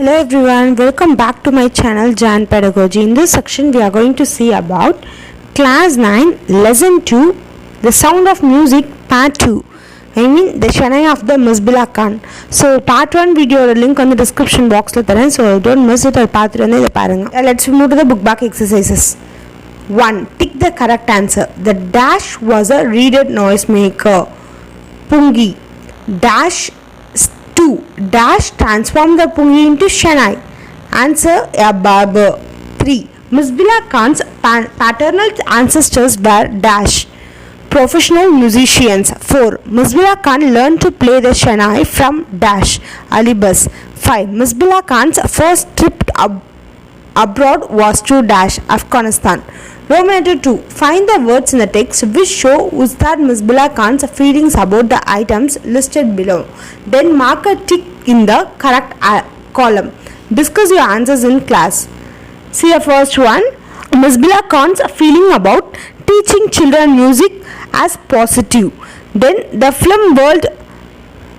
Hello everyone, welcome back to my channel Jan Pedagogy. In this section we are going to see about class 9 lesson 2 the sound of music part 2. The Shehnai of the Misbila Khan. So part 1 video link on the description box la tharan, so don't miss it or part 3 idu parunga. Let's move to the book back exercises. 1. Tick the correct answer. The dash was a reeded noisemaker. Pungi. Dash 2. Dash transformed the Pungi into Shehnai. Answer a barber. 3. Misbila Khan's paternal ancestors were dash. Professional musicians. 4. Misbila Khan learned to play the Shehnai from dash. Alibas. 5. Misbila Khan's first trip abroad was to dash. Afghanistan. Roman 2. Find the words in the text which show Ustad Misbila Khan's feelings about the items listed below. Then mark a tick in the correct column. Discuss your answers in class. See the first one. Misbila Khan's feeling about teaching children music as positive. Then the film world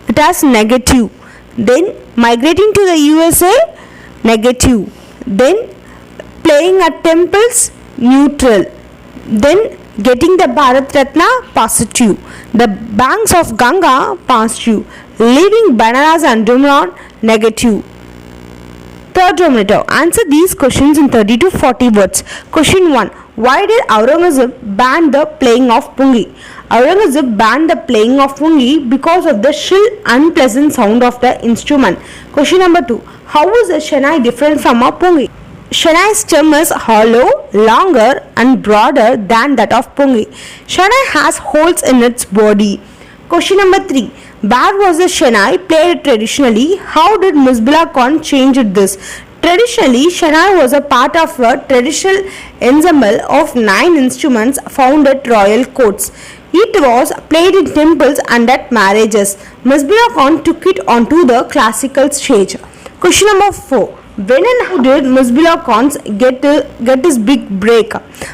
it as negative. Then migrating to the USA negative. Then playing at temples neutral. Then getting the Bharat Ratna positive. The banks of Ganga positive. Leaving Banaras and Dumran negative. Third Romanito. Answer these questions in 30 to 40 words. Question 1. Why did Aurangzeb ban the playing of Pungi? Aurangzeb banned the playing of Pungi because of the shrill, unpleasant sound of the instrument. Question number 2. How is a Shehnai different from a Pungi? Shehnai's stem is hollow, longer and broader than that of Pungi. Shehnai has holes in its body. Question number 3. Where was the Shehnai played traditionally? How did Misbila Khan change this? Traditionally, Shehnai was a part of a traditional ensemble of 9 instruments found at royal courts. It was played in temples and at marriages. Misbila Khan took it onto the classical stage. Question number 4. When and how did Misbila Khan get his big break?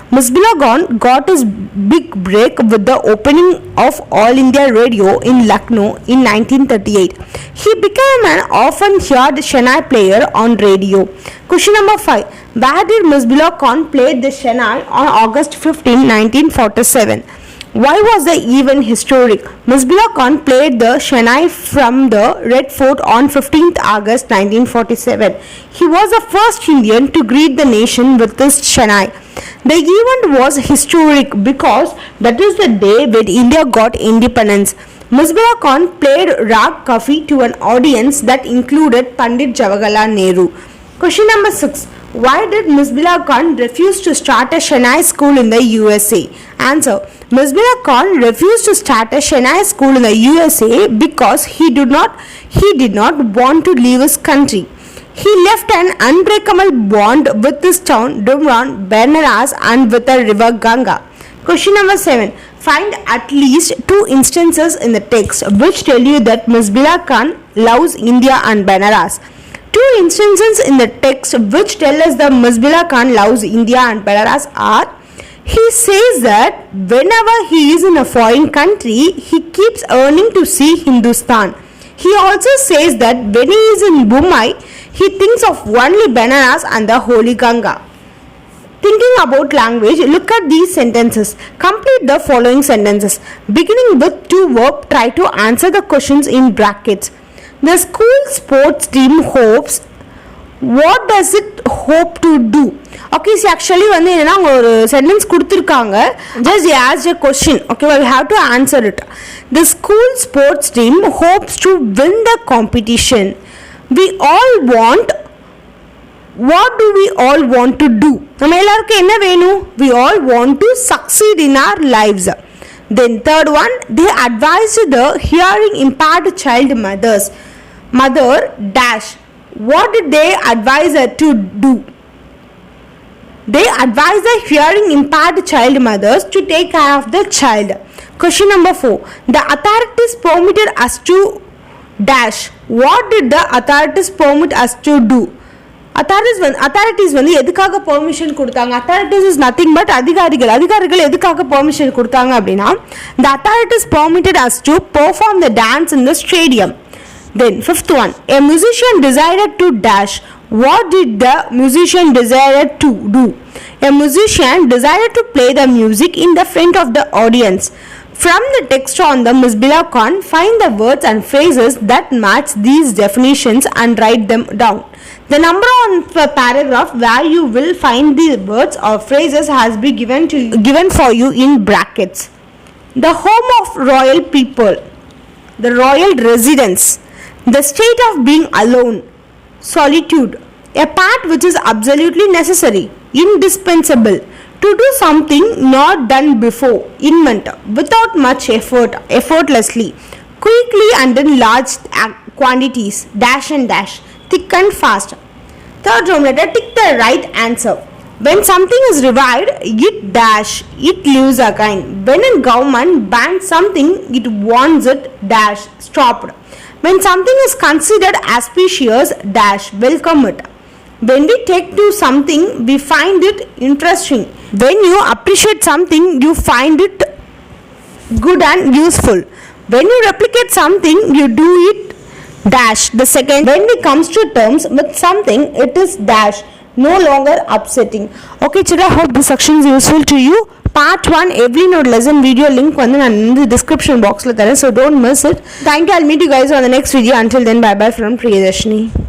Misbila Khan got his big break with the opening of All India Radio in Lucknow in 1938. He became an often heard Shehnai player on radio. Question number 5. Where did Misbila Khan play the Shehnai on August 15, 1947? Why was the event historic? Misbila Khan played the Shehnai from the Red Fort on 15th August 1947. He was the first Indian to greet the nation with this Shehnai. The event was historic because that is the day when India got independence. Misbila Khan played Rag Kafi to an audience that included Pandit Jawaharlal Nehru. Question number 6. Why did Misbila Khan refuse to start a Shehnai school in the USA? Answer. Misbila Khan refused to start a Shehnai school in the USA because he did not want to leave his country. He left an unbreakable bond with his town, Dumran, Banaras and with the river Ganga. Question number 7. Find at least 2 instances in the text which tell you that Misbila Khan loves India and Banaras. 2 instances in the text which tell us that Misbila Khan loves India and Banaras are: he says that whenever he is in a foreign country, he keeps yearning to see Hindustan. He also says that when he is in Mumbai, he thinks of only Banaras and the Holy Ganga. Thinking about language, look at these sentences. Complete the following sentences. Beginning with 2 verbs, try to answer the questions in brackets. The school sports team hopes. What does it hope to do? Okay, so actually வந்து என்னன்னா ஒரு sentence கொடுத்திருக்காங்க. Just ask a question. Okay, we have to answer it. The school sports team hopes to win the competition. We all want. What do we all want to do? நம்ம எல்லாருக்கும் என்ன வேணும்? We all want to succeed in our lives. Then third one, they advised the hearing impaired child mother dash. What did they advise her to do? They advise the hearing impaired child mothers to take care of the child. Question number 4. The authorities permitted us to dash. What did the authorities permit us to do? Authorities வந்து எதுக்காக permission கொடுத்தாங்க? authorities is nothing but அதிகாரிகள் எதுக்காக permission கொடுத்தாங்க அப்படின்னா, the authorities permitted us to perform the dance in the stadium. Then fifth one, a musician decided to dash. What did the musician decided to do? A musician decided to play the music in the front of the audience. From the text on the Misbila Khan, find the words and phrases that match these definitions and write them down. The number on the paragraph where you will find the words or phrases has been given for you in brackets. The home of royal people, the royal residence, the state of being alone, solitude, a part which is absolutely necessary, indispensable, to do something not done before, invent, without much effort, effortlessly, quickly and in large quantities, dash and dash, thick and fast. Third room letter, tick the right answer. When something is revived, it dash, it lives again. When a government bans something, it wants it dash, stopped. When something is considered auspicious, dash, welcome it. When we take to something, we find it interesting. When you appreciate something, you find it good and useful. When you replicate something, you do it dash. The second, when it comes to terms with something, it is dash, no longer upsetting. Okay children, I hope this section is useful to you. Part 1 every note lesson video link in the description box, so don't miss it. Thank you. I'll meet you guys on the next video. Until then, bye bye from Priyadarshini.